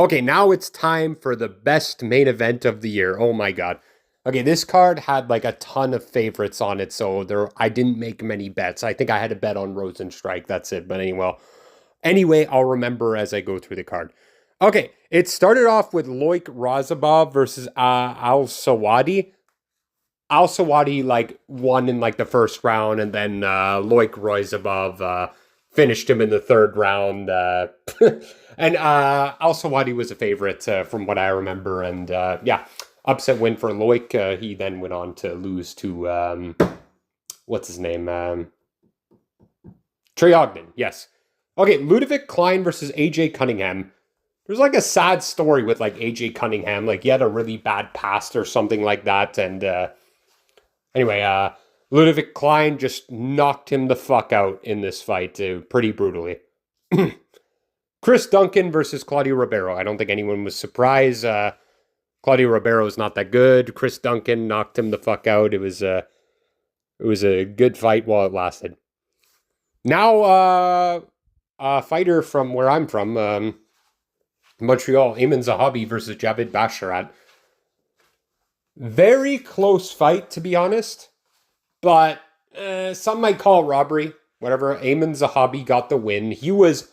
Okay, now it's time for the best main event of the year. Oh my god. Okay, this card had like a ton of favorites on it, so I didn't make many bets. I think I had a bet on Rosenstrike. That's it. But anyway, I'll remember as I go through the card. Okay, it started off with Loic Razabov versus Al Sawadi. Al Sawadi like won in like the first round, and then Loic Razabov finished him in the third round. And Al Sawadi was a favorite from what I remember, and yeah, upset win for Loic. He then went on to lose to what's his name, Trey Ogden. Yes. Okay, Ludovic Klein versus AJ Cunningham. There's like a sad story with like AJ Cunningham. Like he had a really bad past or something like that, and anyway, Ludovic Klein just knocked him the fuck out in this fight, pretty brutally. Chris Duncan versus Claudio Ribeiro. I don't think anyone was surprised. Claudio Ribeiro is not that good. Chris Duncan knocked him the fuck out. It was a good fight while it lasted. Now, a fighter from where I'm from, Montreal, Ayman Zahabi versus Javid Basharat. Very close fight, to be honest. But some might call it robbery. Whatever. Ayman Zahabi got the win. He was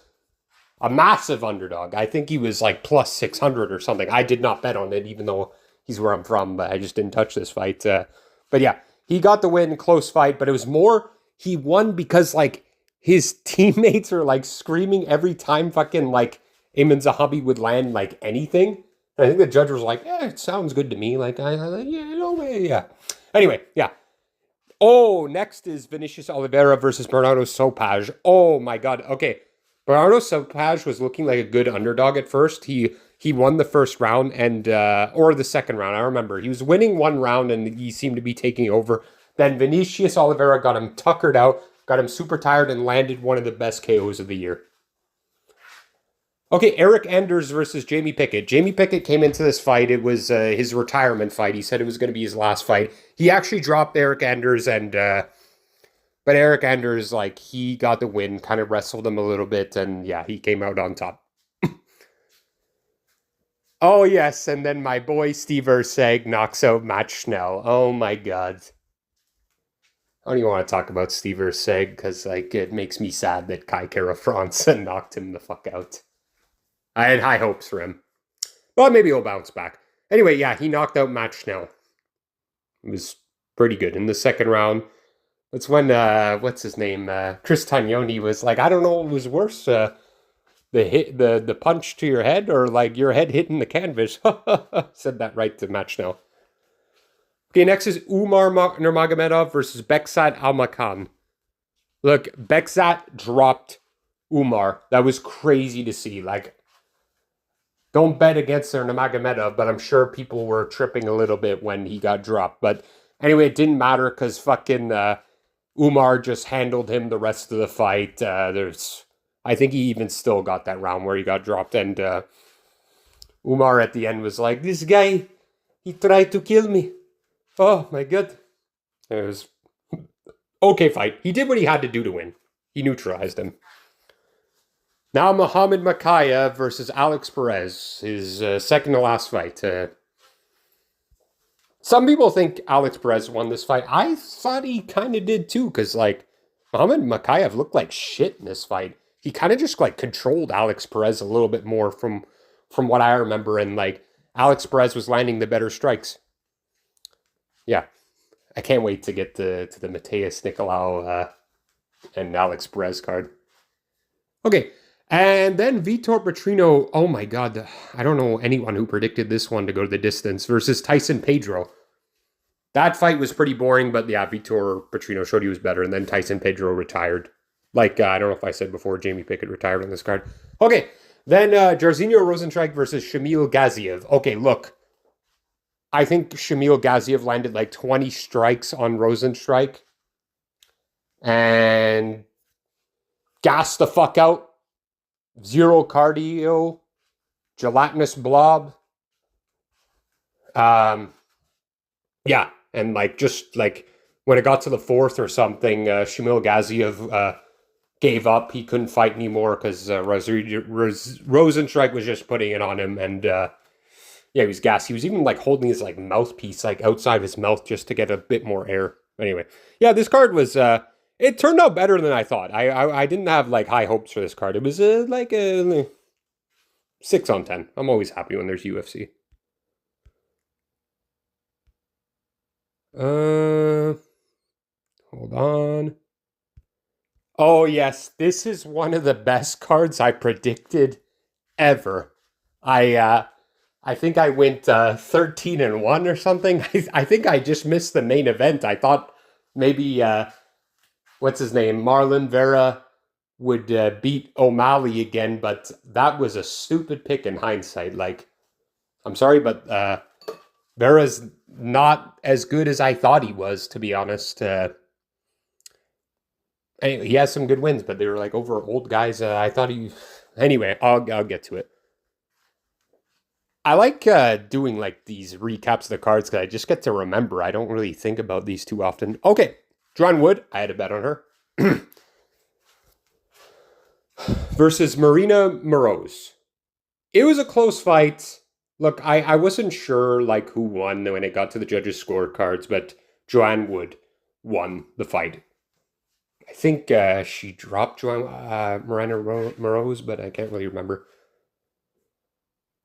a massive underdog. I think he was like plus 600 or something. I did not bet on it, even though he's where I'm from, but I just didn't touch this fight. But yeah, he got the win, close fight, but it was more, he won because like his teammates are like screaming every time fucking like Ayman Zahabi would land like anything. And I think the judge was like, yeah, it sounds good to me. Like, yeah, no way, yeah. Anyway, yeah. Oh, next is Vinicius Oliveira versus Bernardo Sopaj. Oh my God. Okay. Bernardo Sopaj was looking like a good underdog at first. He won the first round and or the second round. I remember he was winning one round and he seemed to be taking over. Then Vinicius Oliveira got him tuckered out, got him super tired, and landed one of the best KOs of the year. Okay, Eric Anders versus Jamie Pickett. Jamie Pickett came into this fight. It was his retirement fight. He said it was going to be his last fight. He actually dropped Eric Anders and. But Eric Anders, like, he got the win, kind of wrestled him a little bit, and yeah, he came out on top. Oh, yes, and then my boy Steve Erceg knocks out Matt Schnell. Oh, my God. I don't even want to talk about Steve Erceg, because, like, it makes me sad that Kai Kara France knocked him the fuck out. I had high hopes for him. Well, maybe he'll bounce back. Anyway, yeah, he knocked out Matt Schnell. It was pretty good. In the second round, that's when, what's his name? Chris Tagnoni was like, I don't know what was worse, the punch to your head or like your head hitting the canvas. Said that right to Matt Schnell. Okay, next is Umar Nurmagomedov versus Beksat Almakhan. Look, Beksat dropped Umar. That was crazy to see. Like, don't bet against Nurmagomedov, but I'm sure people were tripping a little bit when he got dropped. But anyway, it didn't matter because fucking Umar just handled him the rest of the fight. I think he even still got that round where he got dropped. And Umar at the end was like, this guy, he tried to kill me. Oh, my God. It was okay fight. He did what he had to do to win. He neutralized him. Now Muhammad Makaya versus Alex Perez, his second to last fight. Some people think Alex Perez won this fight. I thought he kind of did too, because like Muhammad Makayev looked like shit in this fight. He kind of just like controlled Alex Perez a little bit more from what I remember, and like Alex Perez was landing the better strikes. Yeah, I can't wait to get to the Mateus Nicolau and Alex Perez card. Okay, and then Vitor Petrino. Oh my God, I don't know anyone who predicted this one to go to the distance versus Tyson Pedro. That fight was pretty boring, but yeah, Vitor Petrino showed he was better, and then Tyson Pedro retired. Like, I don't know if I said before, Jamie Pickett retired on this card. Okay, then Jairzinho Rozenstruik versus Shamil Gaziev. Okay, look, I think Shamil Gaziev landed like 20 strikes on Rozenstruik and gassed the fuck out. Zero cardio, gelatinous blob. Yeah, and like just like when it got to the fourth or something, Shamil Gaziev gave up. He couldn't fight anymore because Rosenstrike was just putting it on him, and yeah, he was gassed. He was even like holding his like mouthpiece like outside of his mouth just to get a bit more air. Anyway, yeah, this card was it turned out better than I thought. I didn't have like high hopes for this card. It was like a 6 on 10. I'm always happy when there's UFC. Hold on. Oh yes, this is one of the best cards I predicted ever. I think I went 13-1 or something. I think I just missed the main event. I thought maybe what's his name, Marlon Vera would beat O'Malley again, but that was a stupid pick in hindsight. Like, I'm sorry, but Vera's not as good as I thought he was, to be honest. He has some good wins, but they were like over old guys. I thought he. Anyway, I'll get to it. I like doing like these recaps of the cards because I just get to remember. I don't really think about these too often. Okay, Joanne Wood, I had a bet on her. Versus Marina Moroz. It was a close fight. Look, I wasn't sure like who won when it got to the judges' scorecards, but Joanne Wood won the fight. I think she dropped Marina Moroz, but I can't really remember.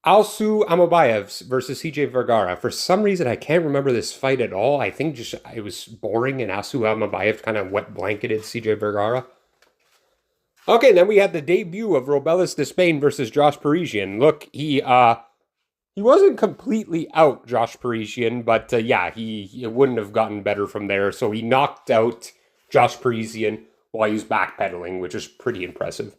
Alsu Amabayev versus CJ Vergara. For some reason, I can't remember this fight at all. I think just it was boring, and Alsu Amabayev kind of wet blanketed CJ Vergara. Okay, then we had the debut of Robelis Despain versus Josh Parisian. Look, he wasn't completely out, Josh Parisian, but yeah, he wouldn't have gotten better from there. So he knocked out Josh Parisian while he was backpedaling, which is pretty impressive.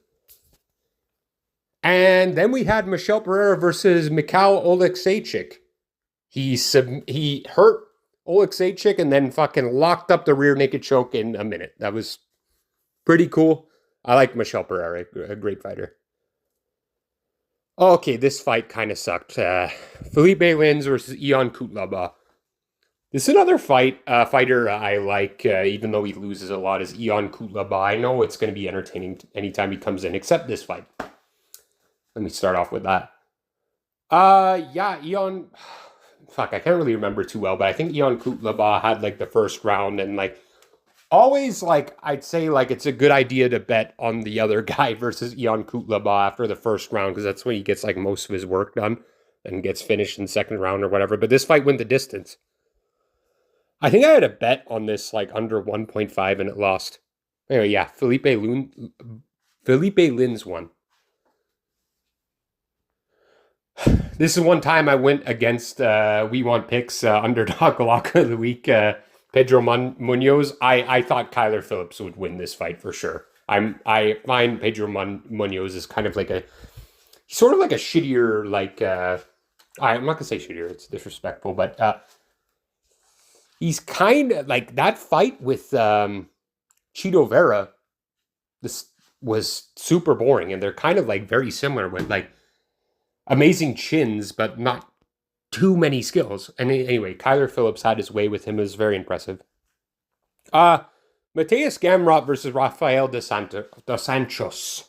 And then we had Michel Pereira versus Mikhail Oleksiejczyk. He hurt Oleksiejczyk and then fucking locked up the rear naked choke in a minute. That was pretty cool. I like Michel Pereira, a great fighter. Okay, this fight kind of sucked. Felipe Lins versus Ion Kutlaba. This is another fighter I like, even though he loses a lot, is Ion Kutlaba. I know it's going to be entertaining anytime he comes in, except this fight. Let me start off with that. Yeah, Ion... Fuck, I can't really remember too well, but I think Ion Kutlaba had, like, the first round, and, like, always, like, I'd say, like, it's a good idea to bet on the other guy versus Ion Kutlaba after the first round, because that's when he gets, like, most of his work done and gets finished in the second round or whatever, but this fight went the distance. I think I had a bet on this, like, under 1.5, and it lost. Anyway, yeah, Felipe Lins won. This is one time I went against We Want Picks underdog lock of the week, Pedro Munoz. I thought Kyler Phillips would win this fight for sure. I find Pedro Munoz is kind of like he's sort of like a shittier, like I'm not gonna say shittier, it's disrespectful, but he's kind of like that fight with Chito Vera. This was super boring, and they're kind of like very similar with like amazing chins, but not too many skills. And anyway, Kyler Phillips had his way with him. It was very impressive. Mateus Gamrot versus Rafael dos Anjos.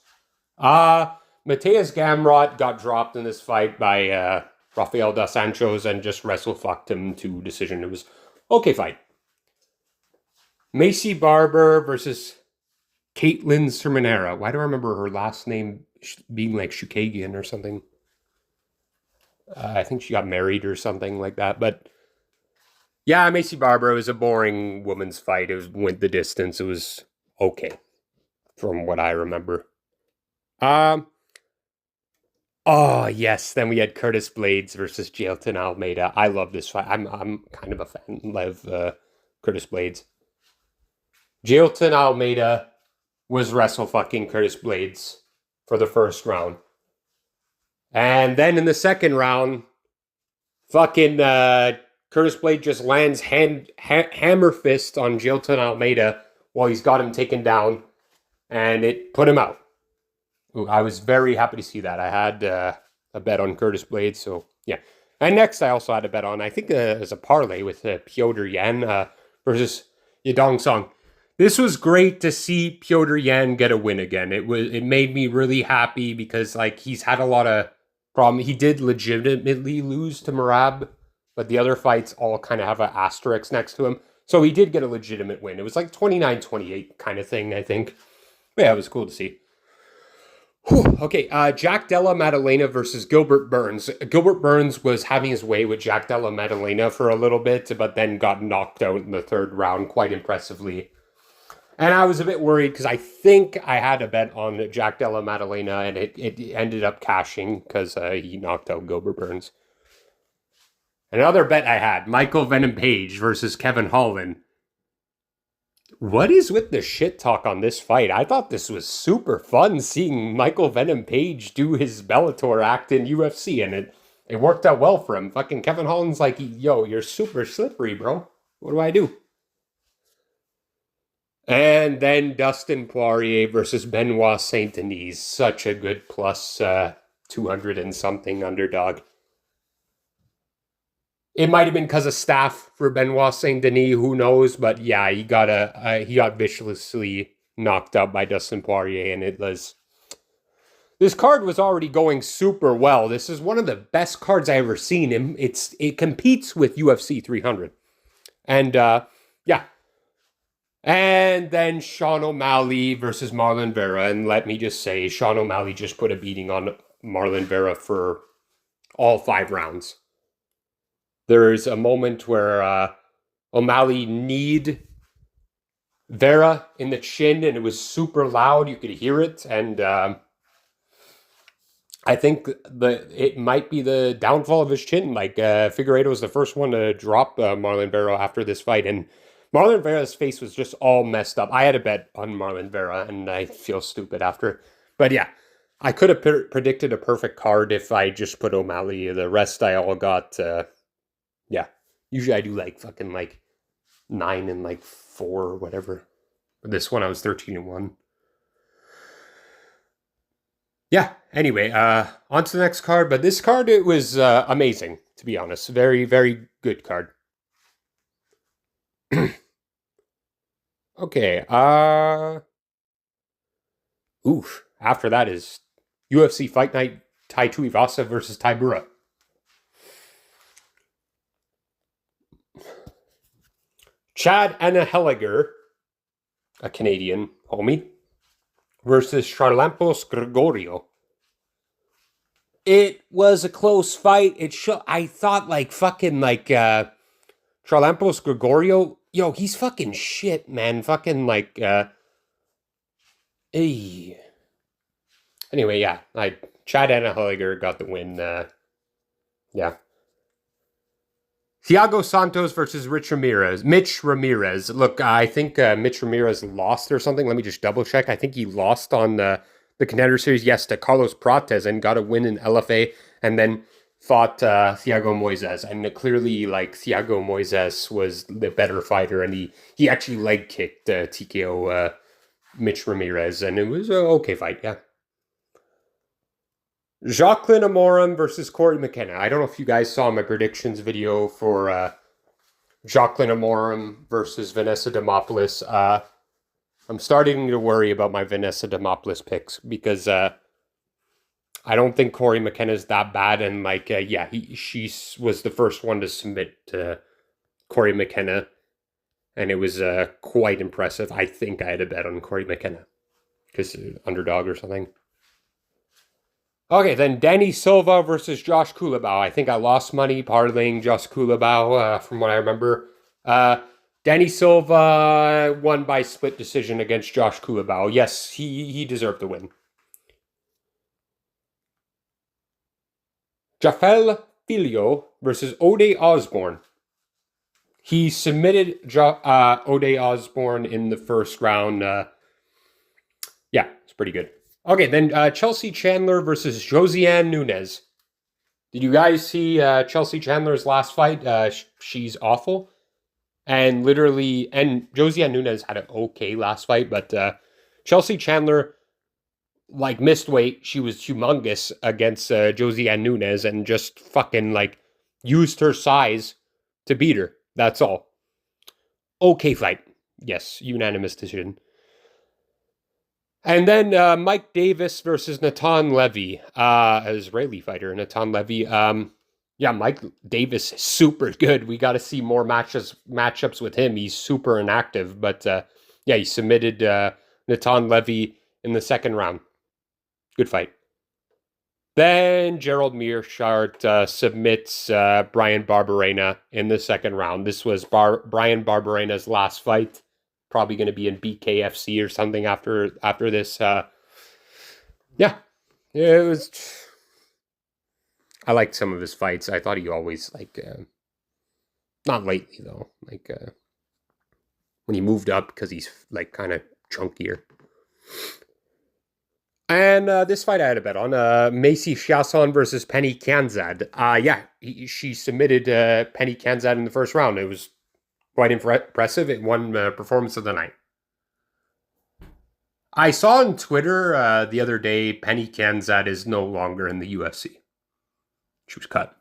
Mateus Gamrot got dropped in this fight by Rafael dos Anjos and just wrestle fucked him to decision. It was okay fight. Macy Barber versus Caitlin Sermonera. Why do I remember her last name being like Shukagian or something? I think she got married or something like that. But yeah, Macy Barber, was a boring woman's fight. It went the distance. It was okay from what I remember. Oh, yes. Then we had Curtis Blades versus Jailton Almeida. I love this fight. I'm kind of a fan of Curtis Blades. Jailton Almeida was wrestle fucking Curtis Blades for the first round. And then in the second round, fucking Curtis Blade just lands hammer fist on Jailton Almeida while he's got him taken down, and it put him out. Ooh, I was very happy to see that. I had a bet on Curtis Blade, so yeah. And next, I also had a bet on, I think it was a parlay with Piotr Yan versus Yadong Song. This was great to see Piotr Yan get a win again. It made me really happy because like he's had a lot of problem. He did legitimately lose to Merab, but the other fights all kind of have an asterisk next to him. So he did get a legitimate win. It was like 29-28 kind of thing, I think. But yeah, it was cool to see. Whew. Okay, Jack Della Maddalena versus Gilbert Burns. Gilbert Burns was having his way with Jack Della Maddalena for a little bit, but then got knocked out in the third round quite impressively. And I was a bit worried because I think I had a bet on Jack Della Maddalena, and it ended up cashing because he knocked out Gilbert Burns. Another bet I had, Michael Venom Page versus Kevin Holland. What is with the shit talk on this fight? I thought this was super fun seeing Michael Venom Page do his Bellator act in UFC, and it worked out well for him. Fucking Kevin Holland's like, yo, you're super slippery, bro. What do I do? And then Dustin Poirier versus Benoit Saint Denis. Such a good plus 200 and something underdog. It might have been because of staff for Benoit Saint Denis, who knows? But yeah, he got viciously knocked out by Dustin Poirier, and this card was already going super well. This is one of the best cards I ever seen. It competes with UFC 300, and yeah. And then Sean O'Malley versus Marlon Vera, and let me just say, Sean O'Malley just put a beating on Marlon Vera for all 5 rounds. There's a moment where O'Malley kneed Vera in the chin, and it was super loud. You could hear it, and I think it might be the downfall of his chin. Like Figueiredo was the first one to drop Marlon Vera after this fight, and Marlon Vera's face was just all messed up. I had a bet on Marlon Vera, and I feel stupid after. But yeah, I could have predicted a perfect card if I just put O'Malley. The rest I all got. Yeah, usually I do like fucking like 9 and like 4 or whatever. But this one I was 13-1. Yeah, anyway, on to the next card. But this card, it was amazing, to be honest. Very, very good card. Okay, oof. After that is UFC Fight Night Tai Tuivasa versus Tybura. Chad Anaheliger, a Canadian homie, versus Charlampos Gregorio. It was a close fight. I thought like fucking like Charlampos Gregorio, yo, he's fucking shit, man. Fucking like Anyway, yeah, Chad Anaheliger got the win. Yeah. Thiago Santos versus Mitch Ramirez. Look, I think Mitch Ramirez lost or something. Let me just double check. I think he lost on the Contender Series, yes, to Carlos Prates, and got a win in LFA, and then fought Thiago Moises. And clearly, like, Thiago Moises was the better fighter, and he actually leg kicked TKO Mitch Ramirez, and it was an okay fight, yeah. Jacqueline Amorim versus Corey McKenna. I don't know if you guys saw my predictions video for Jacqueline Amorim versus Vanessa Demopoulos. I'm starting to worry about my Vanessa Demopoulos picks because I don't think Corey McKenna is that bad. And like, yeah, she was the first one to submit to Corey McKenna, and it was quite impressive. I think I had a bet on Corey McKenna because underdog or something. Okay, then Danny Silva versus Josh Kulabau. I think I lost money parlaying Josh Kulabau from what I remember. Danny Silva won by split decision against Josh Kulabau. Yes, he deserved the win. Jafel Filio versus Ode Osborne. He submitted Ode Osborne in the first round. Yeah, it's pretty good. Okay, then Chelsea Chandler versus Josiane Nunes. Did you guys see Chelsea Chandler's last fight? She's awful. And literally, and Josiane Nunes had an okay last fight, but Chelsea Chandler, like, missed weight. She was humongous against Josiane Nunes and just fucking, like, used her size to beat her. That's all. Okay fight. Yes, unanimous decision. And then Mike Davis versus Natan Levy, an Israeli fighter. Natan Levy, yeah, Mike Davis is super good. We got to see more matchups with him. He's super inactive, but yeah, he submitted Natan Levy in the second round. Good fight. Then Gerald Mearshart submits Brian Barberena in the second round. This was Brian Barberena's last fight. Probably going to be in BKFC or something after this. Yeah, it was. I liked some of his fights. I thought he always not lately though, when he moved up because he's like kind of chunkier. And this fight I had a bet on, Macy Chiasson versus Penny Kanzad. Yeah, she submitted Penny Kanzad in the first round. It was quite impressive. It won performance of the night. I saw on Twitter the other day, Penny Kanzad is no longer in the UFC. She was cut.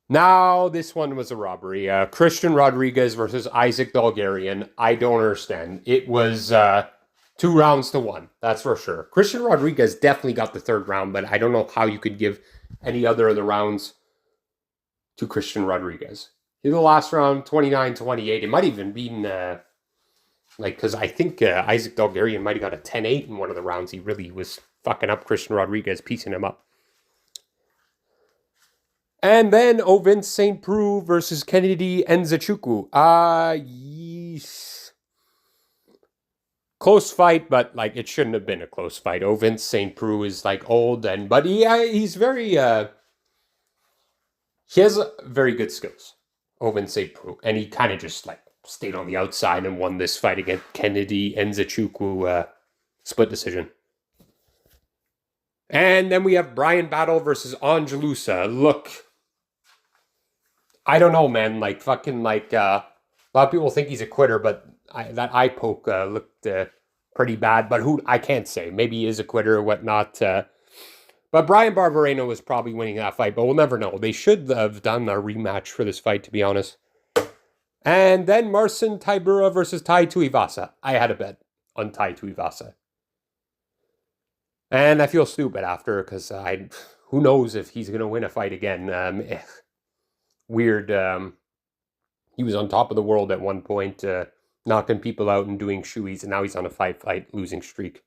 Now, this one was a robbery. Christian Rodriguez versus Isaac Dalgarian. I don't understand. It was 2 rounds to 1. That's for sure. Christian Rodriguez definitely got the third round, but I don't know how you could give any other of the rounds to Christian Rodriguez. In the last round, 29-28. It might even been because I think Isaac Dalgarian might have got a 10-8 in one of the rounds. He really was fucking up Christian Rodriguez, piecing him up. And then Ovince St. Preux versus Kennedy Nzechukwu. Yes. Close fight, but it shouldn't have been a close fight. Ovince St. Preux is old, but he's very he has very good skills. Ovince St. Preux, and he kind of just stayed on the outside and won this fight against Kennedy Nzechukwu split decision. And then we have Brian Battle versus Angelusa. Look, I don't know, man. A lot of people think he's a quitter, but that eye poke looked pretty bad. But I can't say. Maybe he is a quitter or whatnot. But Brian Barberena was probably winning that fight, but we'll never know. They should have done a rematch for this fight, to be honest. And then Marcin Tybura versus Tai Tuivasa. I had a bet on Tai Tuivasa. And I feel stupid after, because who knows if he's going to win a fight again. Weird. He was on top of the world at one point, knocking people out and doing shoeies, and now he's on a 5-fight losing streak.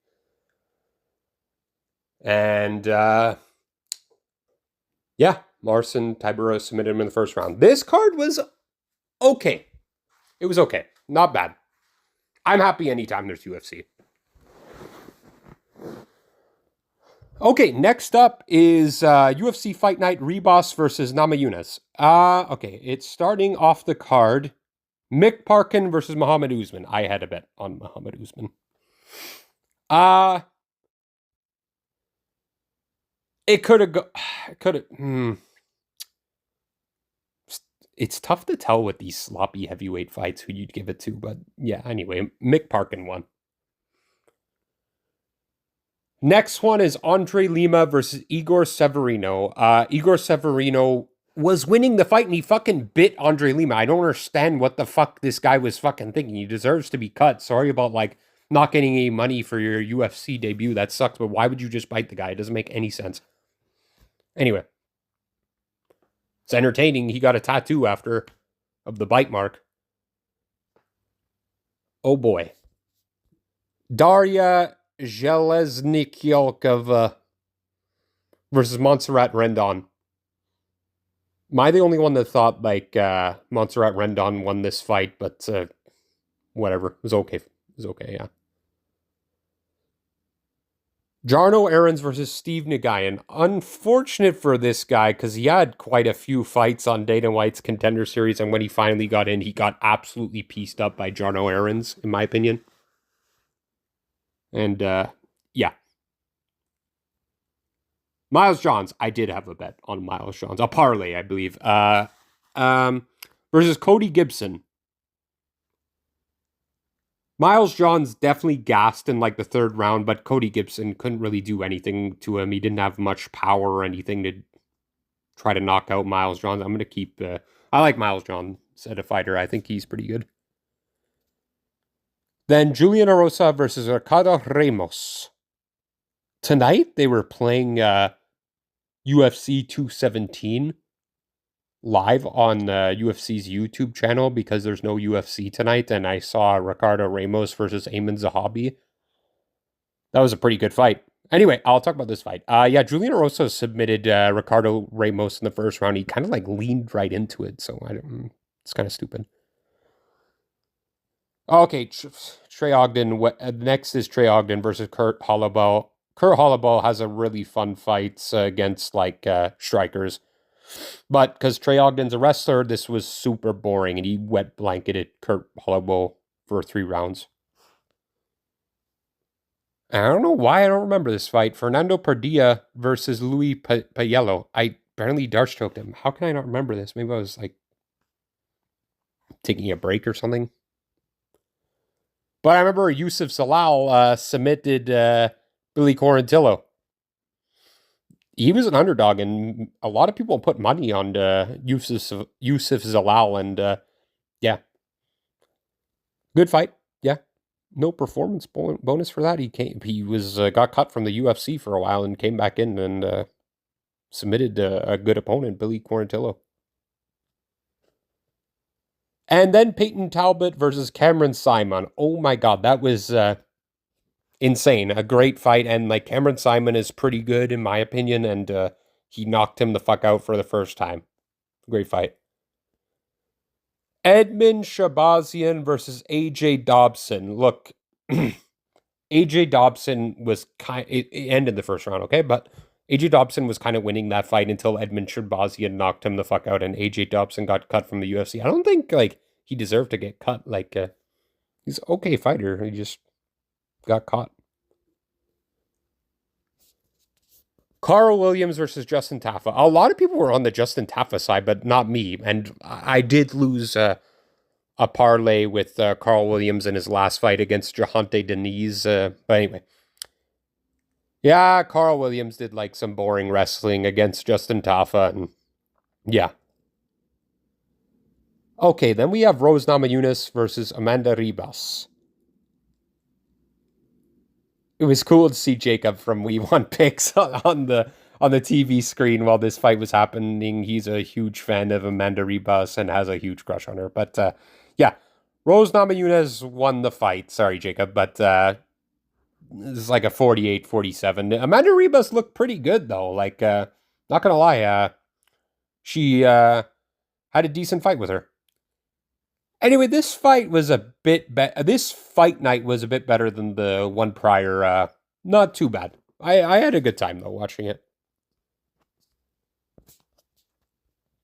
And yeah, Marcin Tybura submitted him in the first round. This card was okay. It was okay. Not bad. I'm happy anytime there's UFC. Okay, next up is UFC Fight Night Ribas versus Namajunas. Okay, it's starting off the card. Mick Parkin versus Muhammad Usman. I had a bet on Muhammad Usman. It could have It's tough to tell with these sloppy heavyweight fights who you'd give it to, but yeah, anyway, Mick Parkin won. Next one is Andre Lima versus Igor Severino. Igor Severino was winning the fight and he fucking bit Andre Lima. I don't understand what the fuck this guy was fucking thinking. He deserves to be cut. Sorry about not getting any money for your UFC debut. That sucks, but why would you just bite the guy? It doesn't make any sense. Anyway. It's entertaining. He got a tattoo of the bite mark. Oh boy. Daria Zheleznykyolkova versus Montserrat Rendon. Am I the only one that thought Montserrat Rendon won this fight? But whatever. It was okay. It was okay, yeah. Jarno Aarons versus Steve Nagayan. Unfortunate for this guy because he had quite a few fights on Dana White's Contender Series, and when he finally got in, he got absolutely pieced up by Jarno Aarons, in my opinion. And, yeah. Miles Johns. I did have a bet on Miles Johns. A parlay, I believe. Versus Cody Gibson. Miles Johns definitely gassed in the third round, but Cody Gibson couldn't really do anything to him. He didn't have much power or anything to try to knock out Miles Johns. I'm going to keep... I like Miles Johns as a fighter. I think he's pretty good. Then Julian Erosa versus Ricardo Ramos. Tonight, they were playing UFC 217 live on UFC's YouTube channel because there's no UFC tonight, and I saw Ricardo Ramos versus Ayman Zahabi. That was a pretty good fight. Anyway, I'll talk about this fight. Yeah, Julian Erosa submitted Ricardo Ramos in the first round. He kind of like leaned right into it, so it's kind of stupid. Okay, Trey Ogden. Next is Trey Ogden versus Kurt Holloway. Kurt Holloway has a really fun fights against like strikers. But because Trey Ogden's a wrestler, this was super boring, and he wet blanketed Kurt Holloway for 3 rounds. I don't know why I don't remember this fight. Fernando Padilla versus Luis Payello. I barely dark-stroked him. How can I not remember this? Maybe I was like taking a break or something. But I remember Yusuf Zalal submitted Billy Quarantillo. He was an underdog, and a lot of people put money on Yusuf Zalal, and yeah, good fight. Yeah, no performance bonus for that. He was got cut from the UFC for a while and came back in and submitted a good opponent, Billy Quarantillo. And then Peyton Talbot versus Cameron Simon. Oh my God, that was insane. A great fight, and like Cameron Simon is pretty good in my opinion, and he knocked him the fuck out for the first time. Great fight. Edmund Shabazian versus AJ Dobson. Look, AJ Dobson was it ended the first round, okay? But AJ Dobson was kind of winning that fight until Edmund Shabazian knocked him the fuck out, and AJ Dobson got cut from the UFC. I don't think like he deserved to get cut. Like he's an okay fighter. He just got caught. Carl Williams versus Justin Taffa. A lot of people were on the Justin Taffa side, but not me. And I did lose a parlay with Carl Williams in his last fight against Jahante Deniz. But anyway. Yeah, Carl Williams did like some boring wrestling against Justin Taffa. And yeah. Okay, then we have Rose Namajunas versus Amanda Ribas. It was cool to see Jacob from We Want Picks on the TV screen while this fight was happening. He's a huge fan of Amanda Ribas and has a huge crush on her. But yeah, Rose Namajunas won the fight. Sorry, Jacob, but this is like a 48-47. Amanda Ribas looked pretty good though. Like, not gonna lie, she had a decent fight with her. Anyway, this fight was a bit better. This fight night was a bit better than the one prior. Not too bad. I had a good time though watching it.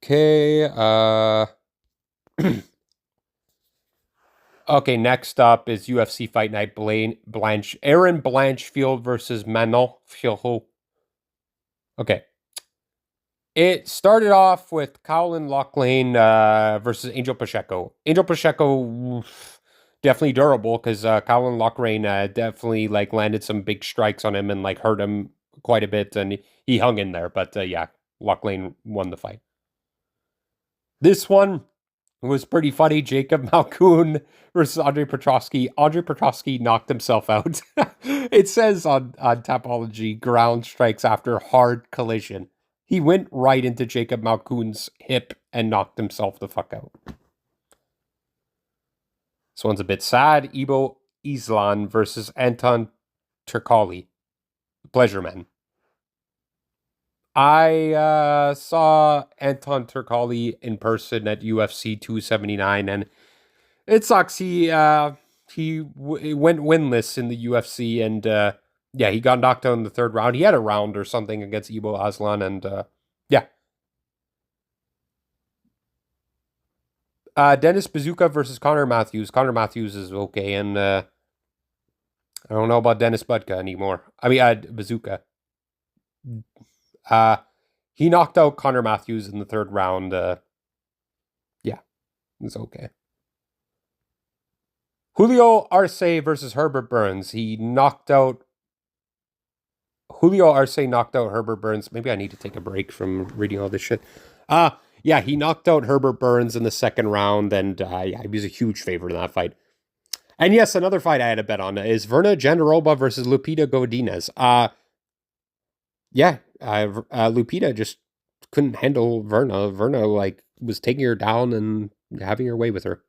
Okay. Okay. Next up is UFC Fight Night. Aaron Blanchfield versus Manon Fiorot. Okay. It started off with Colin Loughlin versus Angel Pacheco. Angel Pacheco definitely durable because Colin Loughlin definitely like landed some big strikes on him and like hurt him quite a bit, and he hung in there. But yeah, Loughlin won the fight. This one was pretty funny. Jacob Malkoun versus Andre Petrosky. Andre Petrosky knocked himself out. It says on Tapology, ground strikes after hard collision. He went right into Jacob Malkoun's hip and knocked himself the fuck out. This one's a bit sad. Ibo Islan versus Anton Turkali. Pleasure Man. I saw Anton Turkali in person at UFC 279, and it sucks. He went winless in the UFC, and yeah, he got knocked out in the third round. He had a round or something against Ibo Aslan, and yeah. Dennis Bazooka versus Connor Matthews. Connor Matthews is okay, and I don't know about Dennis Budka anymore. I mean, Bazooka. He knocked out Connor Matthews in the third round. Yeah, it's okay. Julio Arce versus Herbert Burns. Julio Arce knocked out Herbert Burns. Maybe I need to take a break from reading all this shit. Yeah, he knocked out Herbert Burns in the second round, and yeah, he was a huge favorite in that fight. And yes, another fight I had a bet on is Verna Jandaroba versus Lupita Godinez. Yeah, Lupita just couldn't handle Verna. Verna like was taking her down and having her way with her.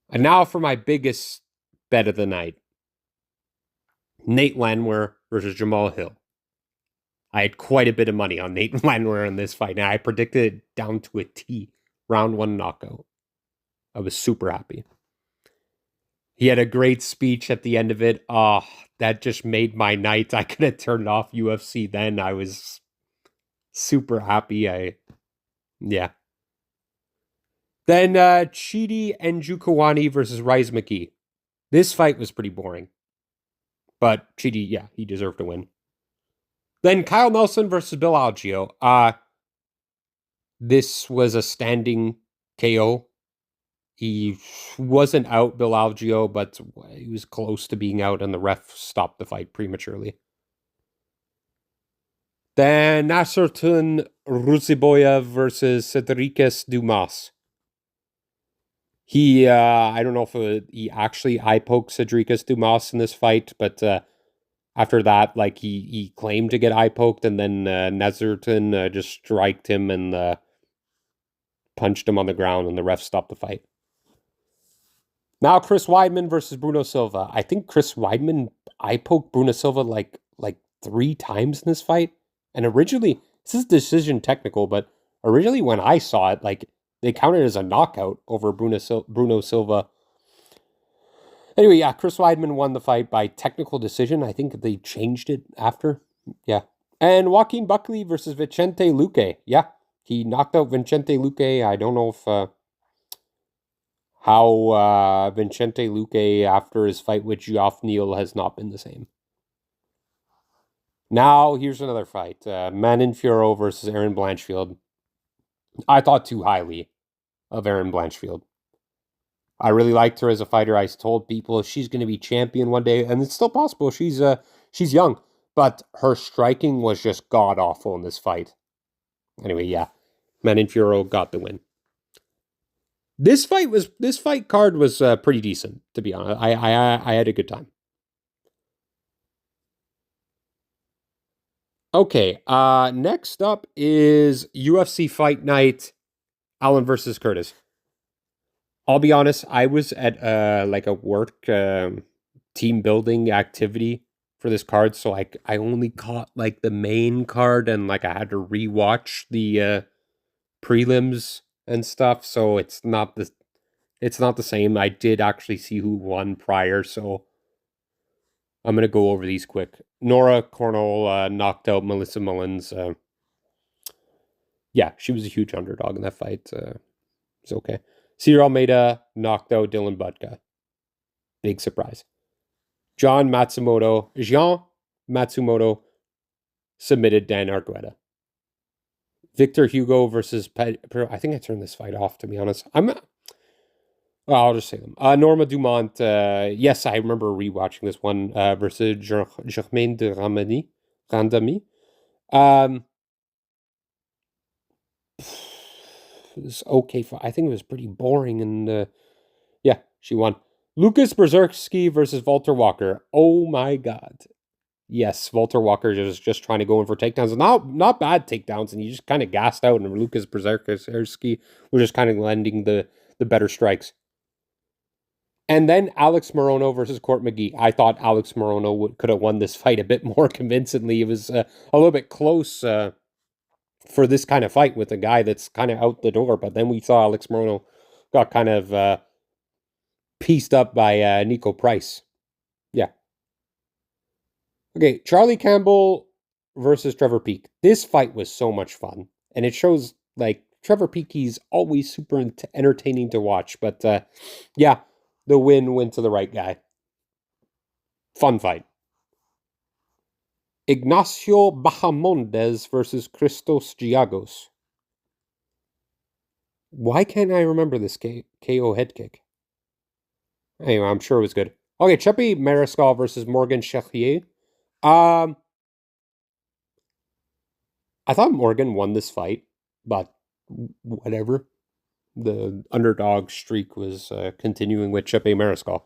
And now for my biggest bet of the night: Nate Landwehr versus Jamal Hill. I had quite a bit of money on Nate Landwehr in this fight, and I predicted it down to a T, round 1 knockout. I was super happy. He had a great speech at the end of it. Oh, that just made my night. I could have turned off UFC then. I was super happy. Yeah. Then Chidi and Njokuani versus Rise McKee. This fight was pretty boring. But Chidi, yeah, he deserved to win. Then Kyle Nelson versus Bill Algeo. This was a standing KO. He wasn't out, Bill Algeo, but he was close to being out, and the ref stopped the fight prematurely. Then Nasserton Ruziboyev versus Cedricus Dumas. I don't know if he actually eye-poked Cedricus Dumas in this fight, but after that, like, he claimed to get eye-poked, and then Nasserton just striked him and punched him on the ground, and the ref stopped the fight. Now Chris Weidman versus Bruno Silva. I think Chris Weidman eye-poked Bruno Silva like 3 times in this fight. And originally, this is decision technical, but originally when I saw it, like, they counted as a knockout over Bruno Silva. Anyway, yeah, Chris Weidman won the fight by technical decision. I think they changed it after. Yeah. And Joaquin Buckley versus Vicente Luque. Yeah, he knocked out Vicente Luque. I don't know if how Vicente Luque, after his fight with Geoff Neal, has not been the same. Now, here's another fight. Manon Fiorot versus Erin Blanchfield. I thought too highly of Erin Blanchfield. I really liked her as a fighter. I told people she's going to be champion one day, and it's still possible. She's young, but her striking was just god-awful in this fight. Anyway, yeah, Manon Fiorot got the win. This fight card was pretty decent, to be honest. I had a good time. Okay, next up is UFC Fight Night, Allen versus Curtis. I'll be honest, I was at like a work team building activity for this card, so I only caught like the main card, and like I had to rewatch the prelims and stuff, so it's not the same. I did actually see who won prior, so I'm gonna go over these quick. Nora Cornell knocked out Melissa Mullins. Yeah, she was a huge underdog in that fight. It's okay. Cyril Almeida knocked out Dylan Budka. Big surprise. Jean Matsumoto submitted Dan Argueta. Victor Hugo versus I think I turned this fight off, to be honest. I'll just say them. Norma Dumont. Yes, I remember rewatching this one versus Germaine de Randami. It was okay. I think it was pretty boring, and yeah, she won. Lucas Berserksky versus Walter Walker. Oh my god. Yes, Walter Walker is just trying to go in for takedowns. Not bad takedowns, and he just kind of gassed out, and Lucas Berserksky was just kind of landing the better strikes. And then Alex Morono versus Court McGee. I thought Alex Morono could have won this fight a bit more convincingly. It was a little bit close for this kind of fight with a guy that's kind of out the door. But then we saw Alex Morono got kind of pieced up by Nico Price. Yeah. Okay, Charlie Campbell versus Trevor Peake. This fight was so much fun. And it shows, like, Trevor Peake, he's always super entertaining to watch. But yeah, the win went to the right guy. Fun fight. Ignacio Bahamondes versus Christos Giagos. Why can't I remember this KO head kick? Anyway, I'm sure it was good. Okay, Cheppy Mariscal versus Morgan Charrier. I thought Morgan won this fight, but whatever. The underdog streak was continuing with Chepe Mariscal.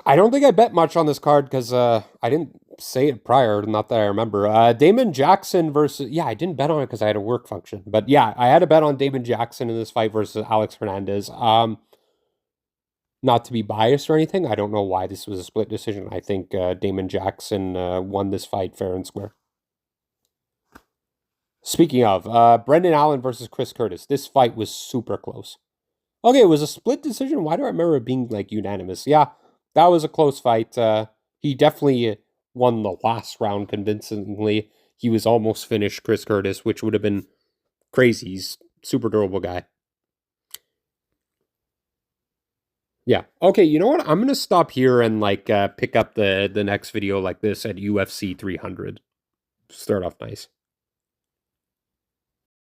I don't think I bet much on this card because I didn't say it prior, not that I remember. Damon Jackson versus, yeah, I didn't bet on it because I had a work function. But yeah, I had a bet on Damon Jackson in this fight versus Alex Hernandez. Not to be biased or anything, I don't know why this was a split decision. I think Damon Jackson won this fight fair and square. Speaking of, Brendan Allen versus Chris Curtis. This fight was super close. Okay, it was a split decision. Why do I remember it being like unanimous? Yeah, that was a close fight. He definitely won the last round convincingly. He was almost finished Chris Curtis, which would have been crazy. He's super durable guy. Yeah. Okay, you know what? I'm gonna stop here and like pick up the next video like this at UFC 300. Start off nice.